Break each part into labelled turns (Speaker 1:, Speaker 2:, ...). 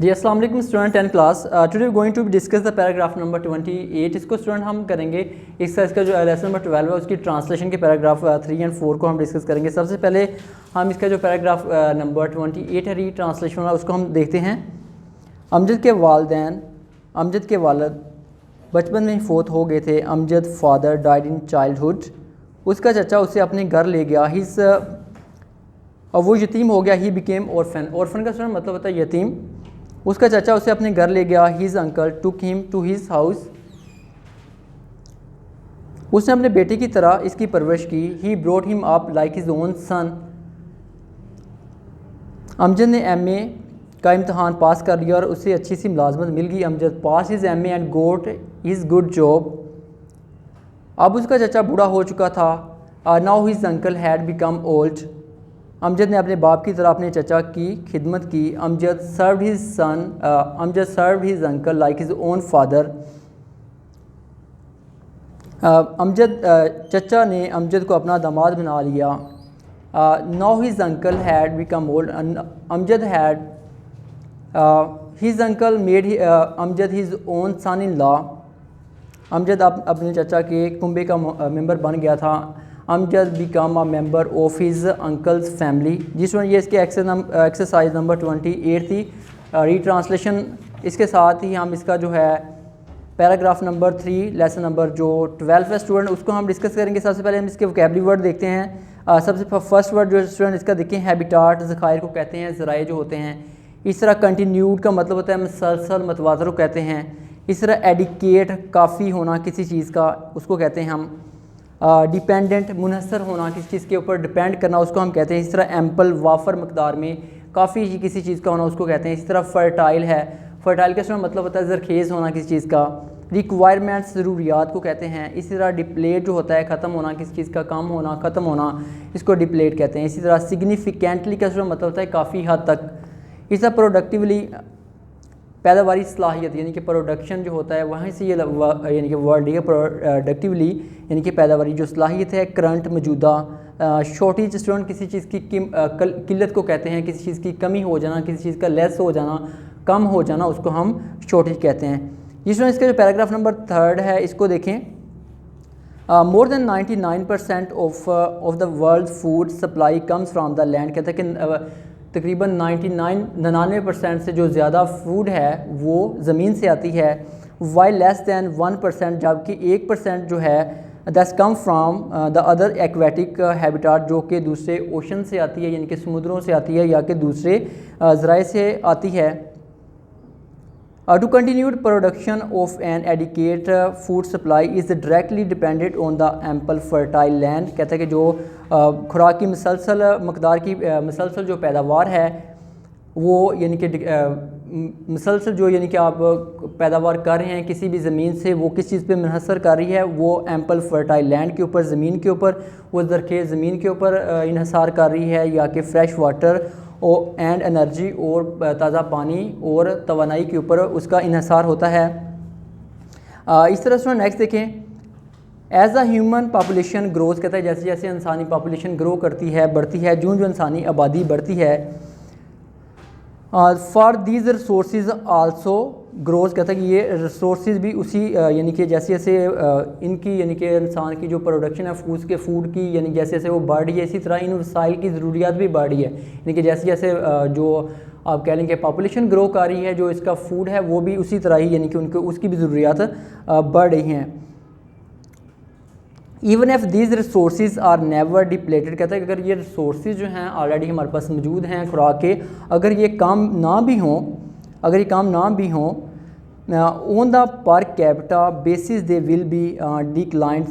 Speaker 1: जी अस्सलाम वालेकुम student 10 class. Today going to discuss the paragraph number 28। इसको स्टूडेंट हम करेंगे इसका जो लेसन नंबर 12 है उसकी ट्रांसलेशन के पैराग्राफ 3 एंड 4 को हम डिस्कस करेंगे। सबसे पहले हम इसका जो पैराग्राफ नंबर 28 है री ट्रांसलेशन वाला उसको हम देखते हैं। अमजद के वालदैन अमजद के वालिद बचपन में ही फोत हो गए थे। Amjad father died in childhood. उसका चचा उसे अपने घर ले गया। हिज और वो यतीम हो गया। He became orphan. ऑर्फन का स्टूडेंट मतलब होता है यतीम। उसका चाचा उसे अपने घर ले गया। His uncle took him to his house. उसने अपने बेटे की तरह इसकी परवरिश की। He brought him up like his own son. Amjad ने MA का इम्तहान पास कर लिया और उसे अच्छी सी मुलाजमत मिल गई। Amjad passed his MA and got his good job. अब उसका चाचा बूढ़ा हो चुका था। Now his uncle had become old. Amjad ने अपने बाप की तरह अपने चचा की खिदमत की। Amjad served his uncle like his own father. चचा ने अमजद को अपना दामाद बना लिया। Now his uncle had become old. His uncle made Amjad his own son in law. Amjad अपने चचा के कुंबे का मेंबर बन गया था। Amjad become a member of his uncle's family. जिसमें ये इसके एक्सरसाइज नंबर 28 थी री ट्रांसलेशन। इसके साथ ही हम इसका जो है पैराग्राफ नंबर 3 लेसन नंबर जो 12 है स्टूडेंट उसको हम डिस्कस करेंगे। सबसे पहले हम इसके वोकैबुलरी वर्ड देखते हैं। सबसे फर्स्ट वर्ड जो स्टूडेंट इसका देखें हैबिटाट ज़खायर को कहते हैं, ज़राए जो होते हैं। इस तरह कंटिन्यूड का मतलब होता है मुसलसल, मतवाज़र को कहते हैं। इस तरह एडिकेट काफ़ी होना किसी चीज़ का उसको कहते हैं हम। डिपेंडेंट मुनहसर होना किसी चीज़ के ऊपर डिपेंड करना उसको हम कहते हैं। इस तरह एम्पल वाफर मकदार में काफ़ी किसी चीज़ का होना उसको कहते हैं। इसी तरह फर्टाइल है, फर्टाइल का मतलब होता है ज़रखेज़ होना किसी चीज़ का। रिक्वायरमेंट्स ज़रूरियात को कहते हैं। इसी तरह डिप्लेट जो होता है ख़त्म होना किसी चीज़ का, कम होना, ख़त्म होना, इसको डिप्लेट कहते हैं। इसी तरह सिग्निफिकेंटली का मतलब होता है काफ़ी हद तक। इस तरह प्रोडक्टिवली पैदावारी सलाहियत यानी कि प्रोडक्शन जो होता है वहीं से ये यानी कि वर्ड है प्रोडक्टिवली यानी कि पैदावारी जो सलाहियत है। करंट मौजूदा। शॉर्टेज स्टूडेंट किसी चीज़ की किल्लत को कहते हैं। किसी चीज़ की कमी हो जाना, किसी चीज़ का लेस हो जाना, कम हो जाना उसको हम शॉर्टेज कहते हैं। जिसमें इसका जो पैराग्राफ नंबर 3 है इसको देखें। More than 99% of the world food supply comes from the land. कहता है कि तकरीबन 99% से जो ज़्यादा फूड है वो ज़मीन से आती है। वाई लेस दैन 1% जबकि 1% जो है that's come from the other aquatic habitat जो कि दूसरे ओशन से आती है यानी कि समुद्रों से आती है या कि दूसरे ज़राए से आती है। To continued production of an adequate food supply is directly dependent on the ample fertile land. कहता है कि जो खुराक की मुसलसल मकदार की मुसलसल जो पैदावार है वो यानी कि मुसलसल जो यानी कि आप पैदावार कर रहे हैं किसी भी ज़मीन से वो किस चीज़ पे मुनहसर कर रही है वो एम्पल फर्टाइल लैंड के ऊपर, ज़मीन के ऊपर, वो ज़रखेज़ ज़मीन के ऊपर इन्हसार कर रही है या कि फ्रेश वाटर एंड एनर्जी और ताज़ा पानी और तवानाई के ऊपर उसका इन्हसार होता है। इस तरह से नेक्स्ट देखें। As a human population growth कहता है जैसे जैसे इंसानी पॉपुलेशन ग्रो करती है बढ़ती है जो जो इंसानी आबादी बढ़ती है। For these resources also growth कहता है कि ये रिसोर्सेज भी उसी यानी कि जैसे जैसे इनकी यानी कि इंसान की जो प्रोडक्शन है फूड की यानी जैसे जैसे वो बढ़ रही है इसी तरह इन वसाइल की ज़रूरियात भी बढ़ रही है। यानी कि जैसे जैसे जो आप कह लें कि पॉपुलेशन ग्रो कर रही है जो इसका फूड है वो भी उसी तरह ही यानी कि उनको उसकी भी ज़रूरियात बढ़ रही हैं। Even if these resources are never depleted कहता है कि अगर ये रिसोर्सेज जो हैं ऑलरेडी हमारे पास मौजूद हैं खुराक के, अगर ये काम ना भी हों on the per capita basis they will be decline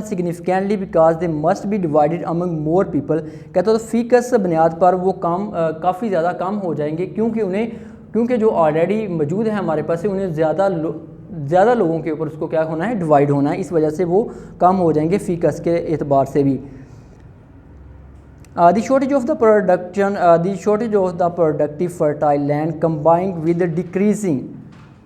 Speaker 1: significantly because they must be divided among more people. कहता है तो फीकस बुनियाद पर वो काम काफ़ी ज़्यादा कम हो जाएंगे क्योंकि जो ऑलरेडी मौजूद है हमारे पास से उन्हें ज़्यादा लोगों के ऊपर उसको क्या होना है डिवाइड होना है। इस वजह से वो कम हो जाएंगे फ़ीकस के एतबार से भी। The shortage of the productive fertile land combined with decreasing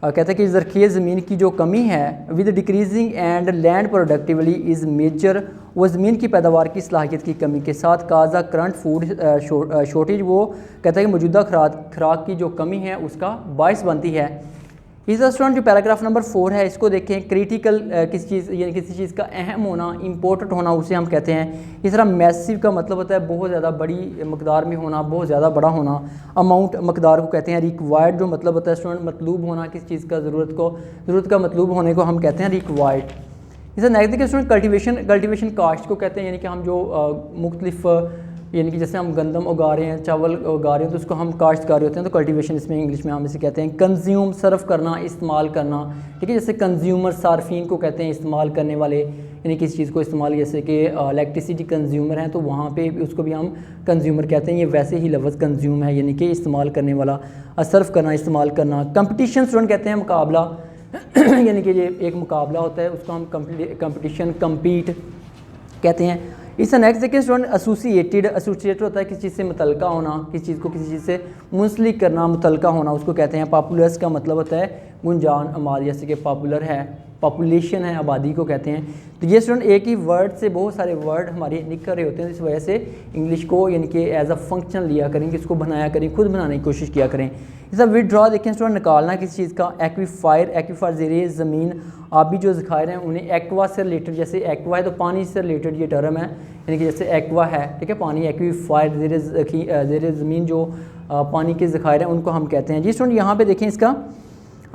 Speaker 1: कहता है कि ज़रखेज़ ज़मीन की जो कमी है with decreasing and land productively is major वो ज़मीन की पैदावार की सलाहियत की कमी के साथ काज़ा करंट फूड शॉर्टेज, वो कहता है कि मौजूदा खुराक की जो कमी है उसका बायस बनती है। इस स्टूडेंट जो पैराग्राफ नंबर 4 है इसको देखें। क्रिटिकल किसी चीज़ यानी किसी चीज़ का अहम होना, इम्पोर्टेंट होना, उसे हम कहते हैं। इस तरह मैसिव का मतलब होता है बहुत ज़्यादा बड़ी मकदार में होना, बहुत ज़्यादा बड़ा होना। अमाउंट मकदार को कहते हैं। रिक्वायर्ड जो मतलब होता है स्टूडेंट मतलूब होना, किसी चीज़ का ज़रूरत का मतलूब होने को हम कहते हैं रिक्वायर्ड। इसे नेक्स्ट देखिए स्टूडेंट कल्टिवेशन कास्ट को कहते हैं, यानी कि हम जो मुख्तलिफ यानी कि जैसे हम गंदम उगा रहे हैं, चावल उगा रहे हैं, तो उसको हम काश्त कर रहे होते हैं, तो कल्टीवेशन इसमें इंग्लिश में हम इसे कहते हैं। कंज्यूम सर्व करना, इस्तेमाल करना, ठीक है। जैसे कंज्यूमर सार्फिन को कहते हैं इस्तेमाल करने वाले, यानी किसी चीज़ को इस्तेमाल, जैसे कि इलेक्ट्रिसिटी कंज्यूमर हैं तो वहाँ पे उसको भी हम कंज्यूमर कहते हैं। ये वैसे ही लफ्ज़ कंज्यूम है, यानी कि इस्तेमाल करने वाला, सर्व करना, इस्तेमाल करना। कंपटीशन स्टूडेंट कहते हैं मुकाबला यानी कि ये एक मुकाबला होता है, उसको हम कंपटीशन, कम्पीट कहते हैं। इसका नेक्स्ट देखिए स्टूडेंट एसोसिएटेड होता है किसी चीज़ से मुतलका होना, किसी चीज़ को किसी चीज़ से मुंसलिक करना, मुतलका होना, उसको कहते हैं। पॉपुलस का मतलब होता है गुंजान, अमाल, जैसे कि पॉपुलर है, पॉपुलेशन है, आबादी को कहते हैं। तो ये स्टूडेंट एक ही वर्ड से बहुत सारे वर्ड हमारे निकल रहे होते हैं, इस वजह से इंग्लिश को यानी कि एज अ फंक्शन लिया करें, कि इसको बनाया करें, खुद बनाने की कोशिश किया करें। इसका विदड्रॉ देखें स्टूडेंट, निकालना किसी चीज़ का। एक्वीफायर ज़ेरे ज़मीन, आबी जो ज़खायर हैं उन्हें एक्वा से रिलेटेड, जैसे एक्वा है तो पानी से रिलेटेड ये टर्म है, यानी कि जैसे एक्वा है, ठीक है, पानी। एक्वीफायर ज़ेरे ज़मीन जो पानी के ज़खायर हैं उनको हम कहते हैं। जी स्टूडेंट यहाँ पे देखें इसका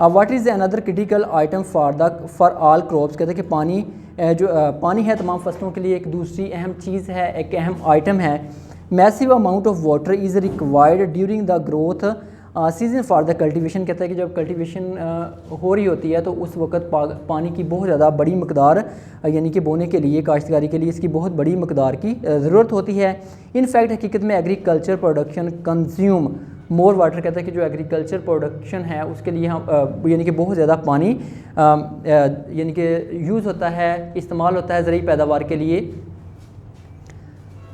Speaker 1: what is another critical item for all crops, कहते हैं कि पानी पानी है तमाम फसलों के लिए एक दूसरी अहम चीज़ है, एक अहम आइटम है। Massive amount of water is required during the growth season for the cultivation, कहता है कि जब कल्टीवेशन हो रही होती है तो उस वक्त पानी की बहुत ज़्यादा बड़ी मकदार, यानी कि बोने के लिए, काश्तकारी के लिए इसकी बहुत बड़ी मकदार की ज़रूरत होती है। इन फैक्ट हकीकत में agriculture production consume more water, कहता है कि जो एग्रीकल्चर प्रोडक्शन है उसके लिए हम यानी कि बहुत ज़्यादा पानी यानी कि यूज़ होता है, इस्तेमाल होता है ज़रूरी पैदावार के लिए।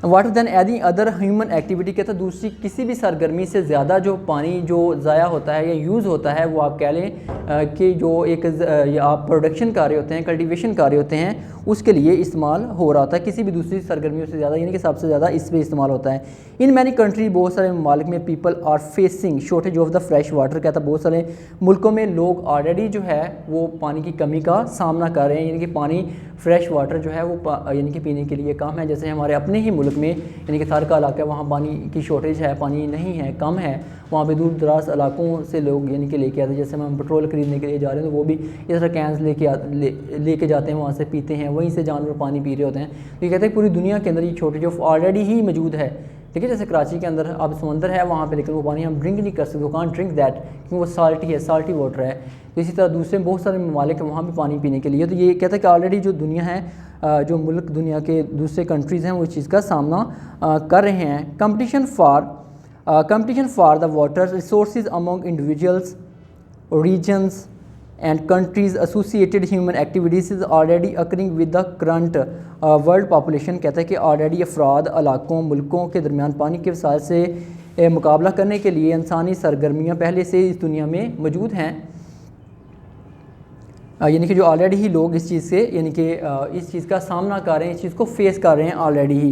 Speaker 1: Water than any other human activity, कहता है दूसरी किसी भी सरगर्मी से ज़्यादा जो पानी जो ज़ाया होता है या यूज़ होता है, वो आप कह लें कि जो एक आप प्रोडक्शन कर रहे होते हैं, कल्टीवेशन कर रहे होते हैं, उसके लिए इस्तेमाल हो रहा था किसी भी दूसरी सरगर्मियों से ज़्यादा, यानी कि सबसे ज़्यादा इस पर इस्तेमाल होता है। इन मैनी कंट्री, बहुत सारे ममालिक में people are facing shortage of the fresh water, कहता है बहुत सारे मुल्कों में लोग ऑलरेडी जो है वो पानी की कमी का सामना कर रहे हैं, यानी कि पानी फ्रेश वाटर जो है वो यानी कि पीने के लिए कम है। जैसे हमारे अपने ही मुल्क में यानी कि थार का इलाका है, वहाँ पानी की शॉर्टेज है, पानी नहीं है, कम है। वहाँ पे दूर दराज इलाकों से लोग यानी कि लेके आते हैं, जैसे हम पेट्रोल ख़रीदने के लिए जा रहे हैं तो वो भी इस तरह कैंस लेके जाते हैं, वहाँ से पीते हैं, वहीं से जानवर पानी पी रहे होते हैं। तो ये कहते हैं पूरी दुनिया के अंदर ये शॉर्टेज ऑफ ऑलरेडी ही मौजूद है, ठीक है। जैसे कराची के अंदर अब समंदर है वहाँ पे, लेकिन वो पानी हम ड्रिंक नहीं कर सकते, वो कांट ड्रिंक दैट, क्योंकि वो साल्टी है, साल्टी वाटर है। तो इसी तरह दूसरे बहुत सारे ममालिक हैं वहाँ भी पानी पीने के लिए। तो ये कहता है कि ऑलरेडी जो दुनिया है, जो मुल्क दुनिया के दूसरे कंट्रीज़ हैं वो इस चीज़ का सामना कर रहे हैं। Competition for the water resources among individuals, regions and countries associated human activities is already occurring with the current world population, कहता है कि ऑलरेडी अफराद, इलाकों, मुल्कों के दरमियान पानी के वसाइल से मुकाबला करने के लिए इंसानी सरगर्मियाँ पहले से इस दुनिया में मौजूद हैं। यानी कि जो ऑलरेडी ही लोग इस चीज़ से यानी कि इस चीज़ का सामना कर रहे हैं, इस चीज़ को फेस कर रहे हैं ऑलरेडी ही।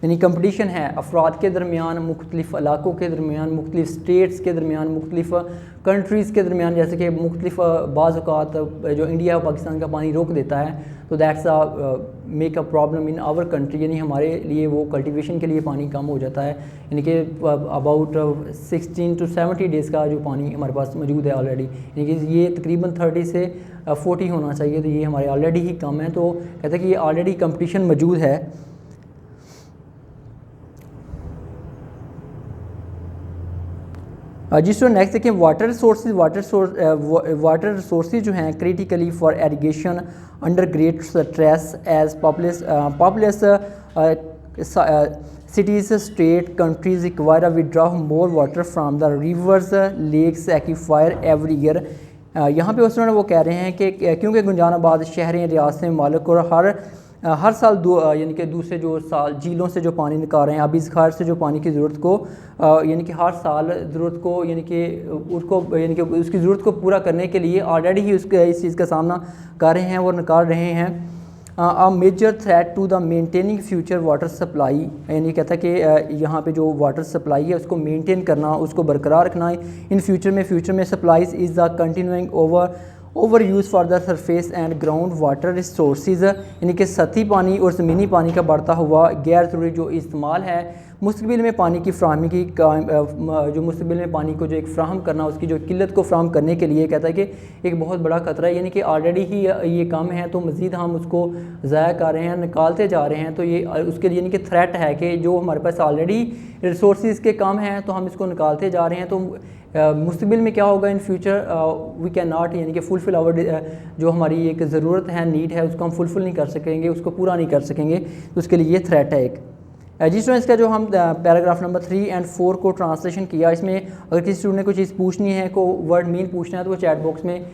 Speaker 1: यानी कंपटीशन है अफराद के दरमियान, मुख्तलिफ़ इलाकों के दरमियान, मुख्तलिफ़ स्टेट्स के दरमियान, मुख्तलिफ़ कंट्रीज़ के दरमियान। जैसे कि मुख्तलिफ़ बाज़ औक़ात जो इंडिया और पाकिस्तान का पानी रोक देता है, तो that's make a problem in our country, यानी हमारे लिए वो कल्टीवेशन के लिए पानी कम हो जाता है। यानी कि अबाउट 16 to 70 डेज़ का जो पानी हमारे पास मौजूद है ऑलरेडी, यानी कि ये तकरीबन 30 से 40 होना चाहिए, तो ये हमारे ऑलरेडी ही कम है। तो कहते हैं कि ये ऑलरेडी कंपटीशन मौजूद है। जिसको नेक्स्ट देखिए वाटर रिसोर्सेज जो हैं critically for irrigation under great stress as populous cities, state, countries require a withdraw more water from the rivers, lakes, aquifer every year। यहाँ पे उस वो कह रहे हैं कि क्योंकि गुंजानाबाद शहरें, रियासतें, मालिक और हर साल यानी कि दूसरे जो साल झीलों से जो पानी निकाल रहे हैं, आबी ज़खायर से जो पानी की ज़रूरत को यानी कि हर साल ज़रूरत को यानी कि उसको यानी कि उसकी ज़रूरत को पूरा करने के लिए ऑलरेडी ही इस चीज़ का सामना कर रहे हैं और निकाल रहे हैं। A major threat to the maintaining future water supply, यानी कहता है कि यहाँ पे जो वाटर सप्लाई है उसको मेंटेन करना, उसको बरकरार रखना इन फ्यूचर में supplies is the continuing over use for the surface and ground water resources, यानी कि सतही पानी और ज़मीनी पानी का बढ़ता हुआ गैर ज़रूरी जो इस्तेमाल है मुस्तकबिल में पानी की फ्राहमी की जो मुस्तकबिल में पानी को जो एक फ्राहम करना, उसकी जो किल्लत को फ्राहम करने के लिए कहता है कि एक बहुत बड़ा ख़तरा है, यानी कि ऑलरेडी ही ये कम है तो मज़ीद हम उसको ज़ाया कर रहे हैं, निकालते जा रहे हैं, तो ये उसके लिए यानी कि थ्रेट है कि जो हमारे पास ऑलरेडी रिसोर्स के कम हैं तो हम इसको निकालते जा रहे हैं, तो मुस्तकबिल में क्या होगा in future we can not, यानी कि फुलफिल आवर जो हमारी एक ज़रूरत है, नीड है, उसको हम फुलफिल नहीं कर सकेंगे, उसको पूरा नहीं कर सकेंगे, तो उसके लिए ये थ्रेट है एक। जी स्टूडेंट्स, का जो हम पैराग्राफ नंबर 3 और 4 को ट्रांसलेशन किया, इसमें अगर किसी स्टूडेंट ने कोई चीज़ पूछनी है, को वर्ड मीन पूछना है, तो वो चैट बॉक्स में